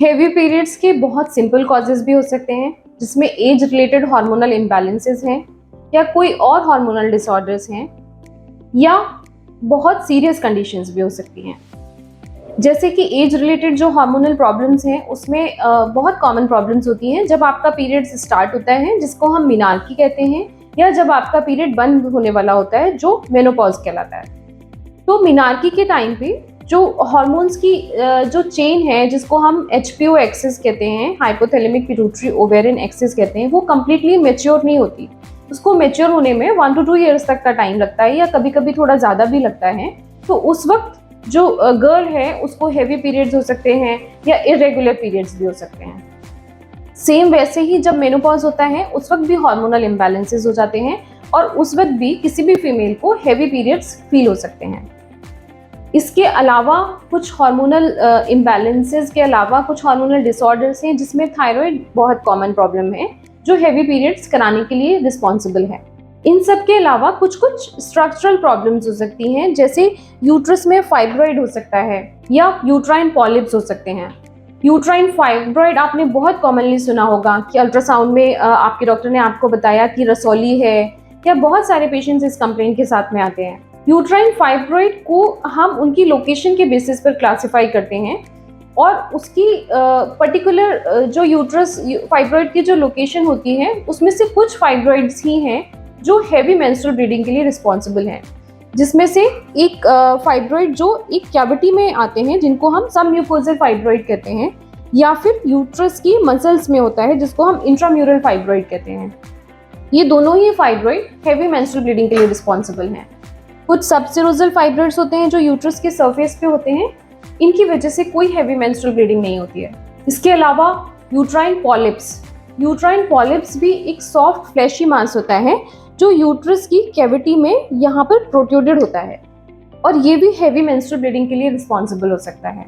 Heavy periods के बहुत simple causes भी हो सकते हैं, जिसमें एज रिलेटेड हार्मोनल इम्बैलेंसेस हैं या कोई और हार्मोनल डिसऑर्डर्स हैं, या बहुत सीरियस कंडीशंस भी हो सकती हैं। जैसे कि एज रिलेटेड जो हार्मोनल प्रॉब्लम्स हैं उसमें बहुत कॉमन प्रॉब्लम्स होती हैं जब आपका पीरियड्स स्टार्ट होता है, जिसको हम मेनार्की कहते हैं, या जब आपका पीरियड बंद होने वाला होता है, जो मेनोपॉज कहलाता है। तो मेनार्की के टाइम पे जो हार्मोन्स की जो चेन है, जिसको हम HPO एक्सिस कहते हैं, हाइपोथैलेमिक पिट्यूटरी ओवेरियन एक्सिस कहते हैं, वो कम्प्लीटली मेच्योर नहीं होती। उसको मेच्योर होने में 1 to 2 ईयर्स तक का टाइम लगता है, या कभी कभी थोड़ा ज़्यादा भी लगता है। तो उस वक्त जो गर्ल है उसको हेवी पीरियड्स हो सकते हैं या इरेगुलर पीरियड्स भी हो सकते हैं। सेम वैसे ही जब मेनोपॉज होता है उस वक्त भी हार्मोनल इम्बैलेंसेस हो जाते हैं, और उस वक्त भी किसी भी फीमेल को हेवी पीरियड्स फील हो सकते हैं। इसके अलावा कुछ हार्मोनल इम्बैलेंसेस के अलावा कुछ हार्मोनल डिसऑर्डर्स हैं, जिसमें थायराइड बहुत कॉमन प्रॉब्लम है, जो हेवी पीरियड्स कराने के लिए रिस्पॉन्सिबल है। इन सब के अलावा कुछ कुछ स्ट्रक्चरल प्रॉब्लम्स हो सकती हैं, जैसे यूट्रस में फाइब्रॉइड हो सकता है या यूट्राइन पॉलिप्स हो सकते हैं। यूट्राइन फाइब्रॉइड आपने बहुत कॉमनली सुना होगा कि अल्ट्रासाउंड में आपके डॉक्टर ने आपको बताया कि रसौली है, या बहुत सारे पेशेंट्स इस कंप्लेंट के साथ में आते हैं। यूट्राइन फाइब्रॉइड को हम उनकी लोकेशन के बेसिस पर क्लासिफाई करते हैं, और उसकी पर्टिकुलर जो यूट्रस फाइब्रॉइड की जो लोकेशन होती है उसमें से कुछ फाइब्रॉइड्स ही हैं जो हेवी मेंस्ट्रुअल ब्लीडिंग के लिए रिस्पॉन्सिबल हैं, जिसमें से एक फाइब्रॉइड जो एक कैविटी में आते हैं, जिनको हम सबम्यूकोजल फाइब्रॉइड कहते हैं, या फिर यूट्रस की मसल्स में होता है, जिसको हम इंट्राम्यूरल फाइब्रॉइड कहते हैं। ये दोनों ही फाइब्रॉइड हेवी मेंस्ट्रुअल ब्लीडिंग के लिए रिस्पॉन्सिबल हैं। कुछ सबसेरोजल फाइब्रॉइड्स होते हैं जो यूट्रस के सरफेस पे होते हैं, इनकी वजह से कोई हेवी मेंस्ट्रुअल ब्लीडिंग नहीं होती है। इसके अलावा यूट्राइन पॉलिप्स भी एक सॉफ्ट फ्लैशी मास होता है जो यूट्रस की कैविटी में यहाँ पर प्रोट्रूडेड होता है, और ये भी हेवी मेंस्ट्रुअल ब्लीडिंग के लिए रिस्पॉन्सिबल हो सकता है।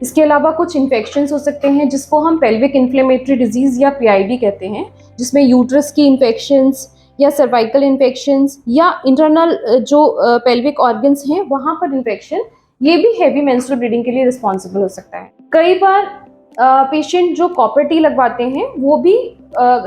इसके अलावा कुछ इन्फेक्शंस हो सकते हैं जिसको हम पेल्विक इन्फ्लेमेटरी डिजीज या PID कहते हैं, जिसमें यूट्रस की इन्फेक्शंस या सर्वाइकल इन्फेक्शंस या इंटरनल जो पेल्विक ऑर्गन्स हैं वहाँ पर इन्फेक्शन, ये भी हेवी मेंस्ट्रुअल ब्लीडिंग के लिए रिस्पॉन्सिबल हो सकता है। कई बार पेशेंट जो कॉपर टी लगवाते हैं वो भी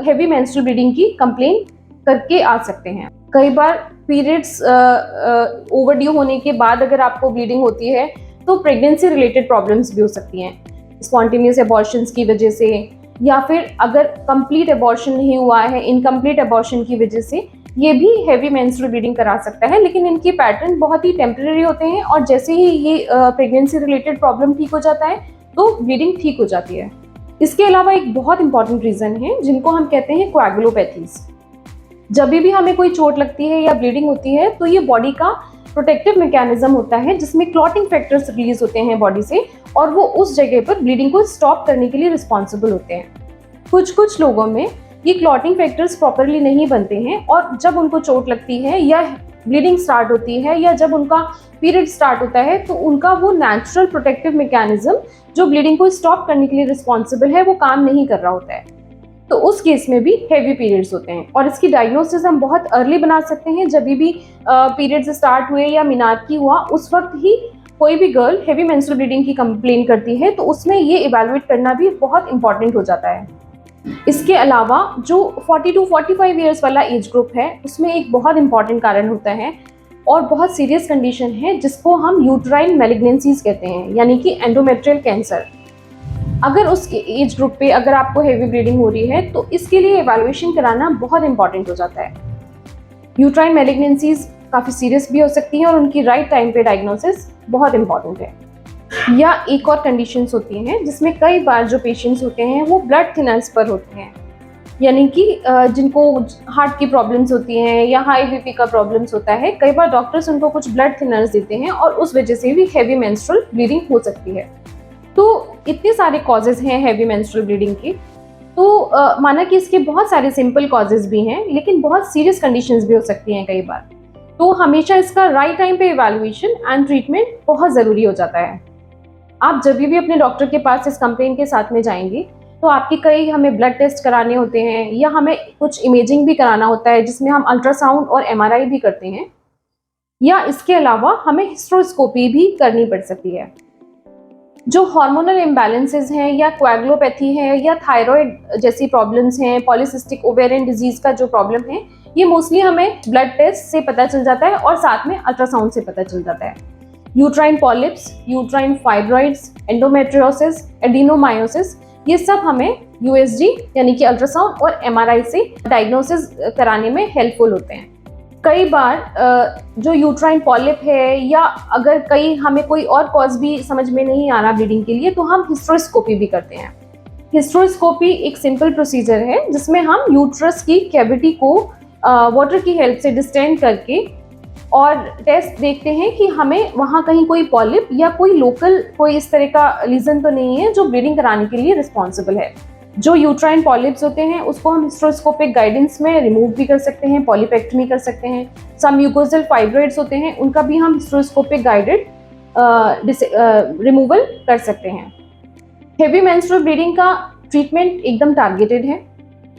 हेवी मेंस्ट्रुअल ब्लीडिंग की कंप्लेन करके आ सकते हैं। कई बार पीरियड्स ओवरड्यू होने के बाद अगर आपको ब्लीडिंग होती है तो प्रेगनेंसी रिलेटेड प्रॉब्लम्स भी हो सकती हैं, स्पॉन्टेनियस एबॉर्शंस की वजह से, या फिर अगर कंप्लीट एबॉर्शन नहीं हुआ है, इनकम्प्लीट एबॉर्शन की वजह से ये भी हेवी मेंस्ट्रुअल ब्लीडिंग करा सकता है। लेकिन इनके पैटर्न बहुत ही टेम्परेरी होते हैं, और जैसे ही ये प्रेगनेंसी रिलेटेड प्रॉब्लम ठीक हो जाता है तो ब्लीडिंग ठीक हो जाती है। इसके अलावा एक बहुत इंपॉर्टेंट रीज़न है जिनको हम कहते हैं कोएगुलोपैथीज। जब भी हमें कोई चोट लगती है या ब्लीडिंग होती है तो ये बॉडी का प्रोटेक्टिव मैकेनिज्म होता है, जिसमें क्लॉटिंग फैक्टर्स रिलीज होते हैं बॉडी से, और वो उस जगह पर ब्लीडिंग को स्टॉप करने के लिए रिस्पॉन्सिबल होते हैं। कुछ लोगों में ये क्लॉटिंग फैक्टर्स प्रॉपरली नहीं बनते हैं, और जब उनको चोट लगती है या ब्लीडिंग स्टार्ट होती है या जब उनका पीरियड स्टार्ट होता है तो उनका वो नेचुरल प्रोटेक्टिव मैकेनिज्म जो ब्लीडिंग को स्टॉप करने के लिए रिस्पॉन्सिबल है वो काम नहीं कर रहा होता है। तो उस केस में भी हेवी पीरियड्स होते हैं, और इसकी डायग्नोसिस हम बहुत अर्ली बना सकते हैं। जब भी पीरियड्स स्टार्ट हुए या मेनार्की हुआ उस वक्त ही कोई भी गर्ल हेवी मेंस्ट्रुअल ब्लीडिंग की कंप्लेन करती है तो उसमें ये इवैल्यूएट करना भी बहुत इंपॉर्टेंट हो जाता है। इसके अलावा जो 40 to 45 ईयर्स वाला एज ग्रुप है उसमें एक बहुत इंपॉर्टेंट कारण होता है और बहुत सीरियस कंडीशन है जिसको हम यूट्राइन मैलिग्नेंसीज कहते हैं, यानी कि एंडोमेट्रियल कैंसर। अगर उस एज ग्रुप पे अगर आपको हेवी ब्लीडिंग हो रही है तो इसके लिए इवैल्यूएशन कराना बहुत इंपॉर्टेंट हो जाता है। यूट्राइन मैलिग्नेंसीज काफ़ी सीरियस भी हो सकती हैं और उनकी राइट टाइम पे डायग्नोसिस बहुत इंपॉर्टेंट है। या एक और कंडीशंस होती हैं जिसमें कई बार जो पेशेंट्स होते हैं वो ब्लड थिनर्स पर होते हैं, यानी कि जिनको हार्ट की प्रॉब्लम्स होती हैं या हाई BP का प्रॉब्लम्स होता है, कई बार डॉक्टर्स उनको कुछ ब्लड थिनर्स देते हैं और उस वजह से भी हेवी मेंस्ट्रुअल ब्लीडिंग हो सकती है। तो इतने सारे कॉजेज़ हैं हेवी मेंस्ट्रुअल ब्लीडिंग के। तो माना कि इसके बहुत सारे सिंपल कॉजेज़ भी हैं, लेकिन बहुत सीरियस कंडीशंस भी हो सकती हैं कई बार। तो हमेशा इसका राइट टाइम पे इवैल्यूएशन एंड ट्रीटमेंट बहुत ज़रूरी हो जाता है। आप जब भी अपने डॉक्टर के पास इस कंप्लेन के साथ में जाएंगे तो आपके कई हमें ब्लड टेस्ट कराने होते हैं या हमें कुछ इमेजिंग भी कराना होता है जिसमें हम अल्ट्रासाउंड और MRI भी करते हैं, या इसके अलावा हमें हिस्ट्रोस्कोपी भी करनी पड़ सकती है। जो हार्मोनल इम्बैलेंसेस हैं या कोएगुलोपैथी है या थायराइड जैसी प्रॉब्लम्स हैं, पॉलीसिस्टिक ओवेरियन डिजीज का जो प्रॉब्लम है, ये मोस्टली हमें ब्लड टेस्ट से पता चल जाता है और साथ में अल्ट्रासाउंड से पता चल जाता है। Uterine polyps, uterine fibroids, endometriosis, adenomyosis, ये सब हमें यूएसजी यानी कि अल्ट्रासाउंड और एमआरआई से डायग्नोसिस कराने में हेल्पफुल होते हैं। कई बार जो यूट्राइन पॉलिप है या अगर कई हमें कोई और कॉज भी समझ में नहीं आ रहा ब्लीडिंग के लिए, तो हम हिस्टेरोस्कोपी भी करते हैं। हिस्टेरोस्कोपी एक सिंपल प्रोसीजर है जिसमें हम यूट्रस की कैविटी को वाटर की हेल्प से डिस्टेंड करके और टेस्ट देखते हैं कि हमें वहाँ कहीं कोई पॉलिप या कोई लोकल कोई इस तरह का लीजन तो नहीं है जो ब्लीडिंग कराने के लिए रिस्पॉन्सिबल है। जो यूट्राइन पॉलिप्स होते हैं उसको हम हिस्टेरोस्कोपिक गाइडेंस में रिमूव भी कर सकते हैं, पॉलिपेक्टमी कर सकते हैं। सम म्यूकोसल फाइब्रॉइड्स होते हैं, उनका भी हम हिस्टेरोस्कोपिक गाइडेड रिमूवल कर सकते हैं। हेवी मेंस्ट्रुअल ब्लीडिंग का ट्रीटमेंट एकदम टारगेटेड है।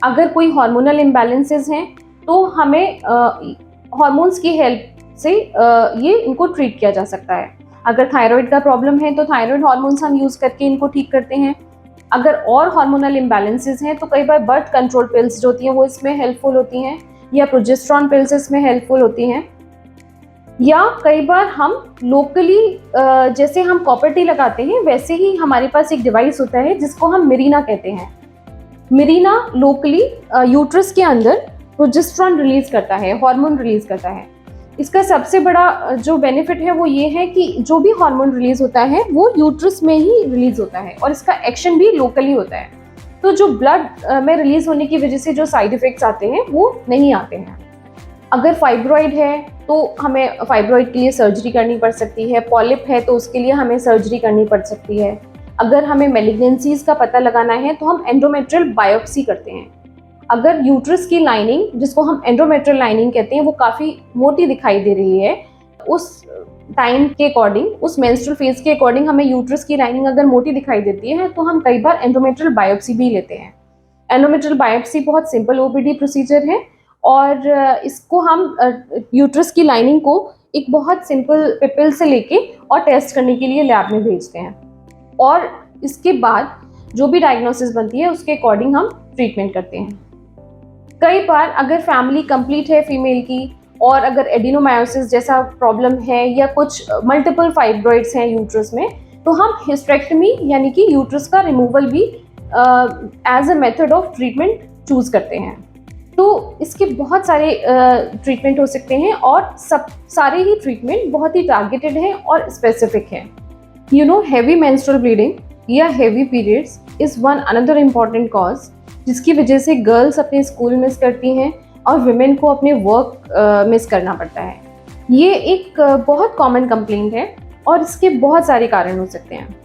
अगर कोई हार्मोनल इम्बैलेंसेस हैं तो हमें हार्मोन्स की हेल्प से ये इनको ट्रीट किया जा सकता है। अगर थायराइड का प्रॉब्लम है तो थायराइड हार्मोन्स हम यूज़ करके इनको ठीक करते हैं। अगर और हार्मोनल इम्बैलेंसेस हैं तो कई बार बर्थ कंट्रोल पिल्स जो होती हैं वो इसमें हेल्पफुल होती हैं, या प्रोजेस्टेरॉन पिल्स इसमें हेल्पफुल होती हैं। या कई बार हम लोकली जैसे हम कॉपर टी लगाते हैं वैसे ही हमारे पास एक डिवाइस होता है जिसको हम मिरीना कहते हैं। मिरीना लोकली यूट्रस के अंदर प्रोजेस्टेरॉन रिलीज करता है, हार्मोन रिलीज करता है। इसका सबसे बड़ा जो बेनिफिट है वो ये है कि जो भी हार्मोन रिलीज होता है वो यूट्रस में ही रिलीज होता है और इसका एक्शन भी लोकली होता है। तो जो ब्लड में रिलीज होने की वजह से जो साइड इफेक्ट्स आते हैं वो नहीं आते हैं। अगर फाइब्रॉइड है तो हमें फाइब्रॉइड के लिए सर्जरी करनी पड़ सकती है, पॉलिप है तो उसके लिए हमें सर्जरी करनी पड़ सकती है। अगर हमें मैलिग्नेंसीज का पता लगाना है तो हम एंडोमेट्रियल बायोप्सी करते हैं। अगर यूट्रस की लाइनिंग, जिसको हम एंडोमेट्रियल लाइनिंग कहते हैं, वो काफ़ी मोटी दिखाई दे रही है, उस टाइम के अकॉर्डिंग, उस मेंस्ट्रुअल फेज के अकॉर्डिंग हमें यूट्रस की लाइनिंग अगर मोटी दिखाई देती है तो हम कई बार एंडोमेट्रियल बायोप्सी भी लेते हैं। एंडोमेट्रियल बायोप्सी बहुत सिंपल ओपीडी प्रोसीजर है और इसको हम यूट्रस की लाइनिंग को एक बहुत सिंपल पिपल से लेके और टेस्ट करने के लिए लैब में भेजते हैं और इसके बाद जो भी डायग्नोसिस बनती है उसके अकॉर्डिंग हम ट्रीटमेंट करते हैं। कई बार अगर फैमिली कंप्लीट है फीमेल की और अगर एडिनोमायोसिस जैसा प्रॉब्लम है या कुछ मल्टीपल फाइब्रॉइड्स हैं यूट्रस में, तो हम हिस्टेरेक्टमी यानी कि यूट्रस का रिमूवल भी as a method of treatment choose करते हैं। तो इसके बहुत सारे ट्रीटमेंट हो सकते हैं और सारे ही ट्रीटमेंट बहुत ही टारगेटेड हैं और स्पेसिफिक हैं। You know, heavy menstrual bleeding या heavy periods is one another important cause जिसकी वजह से गर्ल्स अपने स्कूल मिस करती हैं और विमेन को अपने वर्क मिस करना पड़ता है। ये एक बहुत कॉमन कंप्लेंट है और इसके बहुत सारे कारण हो सकते हैं।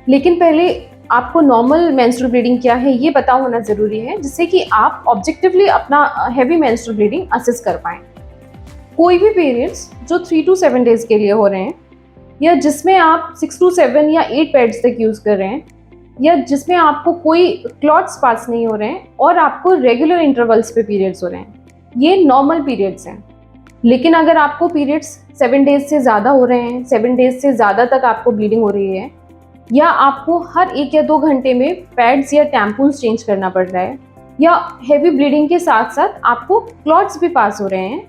लेकिन पहले आपको नॉर्मल मेंस्ट्रुअल ब्लीडिंग क्या है ये पता होना ज़रूरी है, जिससे कि आप ऑब्जेक्टिवली अपना हेवी मेंस्ट्रुअल ब्लीडिंग असेस कर पाएँ। कोई भी पीरियड्स जो 3 to 7 डेज के लिए हो रहे हैं या जिसमें आप 6 to 7 या 8 पैड्स तक यूज़ कर रहे हैं या जिसमें आपको कोई क्लॉट्स पास नहीं हो रहे हैं और आपको रेगुलर इंटरवल्स पे पीरियड्स हो रहे हैं, ये नॉर्मल पीरियड्स हैं। लेकिन अगर आपको पीरियड्स 7 डेज से ज़्यादा हो रहे हैं, 7 डेज से ज़्यादा तक आपको ब्लीडिंग हो रही है, या आपको हर 1 या 2 घंटे में पैड्स या टैम्पून्स चेंज करना पड़ रहा है, या हेवी ब्लीडिंग के साथ साथ आपको क्लॉट्स भी पास हो रहे हैं,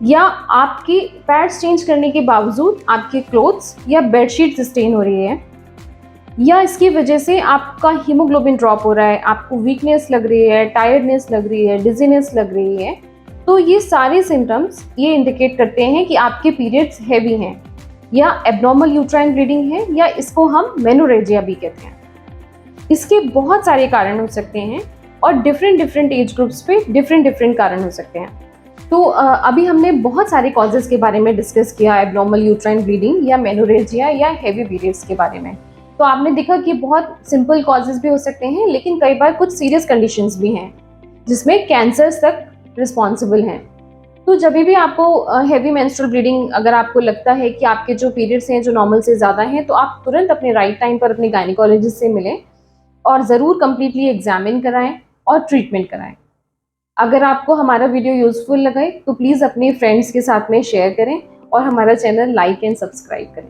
या आपकी पैड्स चेंज करने के बावजूद आपके क्लोथ्स या बेडशीट स्टेन हो रही है, या इसकी वजह से आपका हीमोग्लोबिन ड्रॉप हो रहा है, आपको वीकनेस लग रही है, टायर्डनेस लग रही है, डिजीनेस लग रही है, तो ये सारे सिम्टम्स ये इंडिकेट करते हैं कि आपके पीरियड्स हैवी हैं या एब्नॉर्मल यूट्राइन ब्लीडिंग है, या इसको हम मेनोरेजिया भी कहते हैं। इसके बहुत सारे कारण हो सकते हैं और डिफरेंट एज ग्रुप्स पे डिफरेंट कारण हो सकते हैं। तो अभी हमने बहुत सारे कॉजेज़ के बारे में डिस्कस किया, एब्नॉर्मल यूट्राइन ब्लीडिंग या मेनोरेजिया या हेवी पीरियड्स के बारे में। तो आपने देखा कि बहुत सिंपल कॉजेज़ भी हो सकते हैं, लेकिन कई बार कुछ सीरियस कंडीशंस भी हैं जिसमें कैंसर्स तक रिस्पॉन्सिबल हैं। तो जब भी आपको हेवी मेंस्ट्रुअल ब्लीडिंग अगर आपको लगता है कि आपके जो पीरियड्स हैं जो नॉर्मल से ज़्यादा हैं, तो आप तुरंत अपने राइट टाइम पर अपने गायनिकोलॉजिस्ट से मिलें और ज़रूर कम्प्लीटली एग्जामिन कराएं और ट्रीटमेंट कराएं। अगर आपको हमारा वीडियो यूज़फुल लगे तो प्लीज़ अपने फ्रेंड्स के साथ में शेयर करें और हमारा चैनल लाइक एंड सब्सक्राइब करें।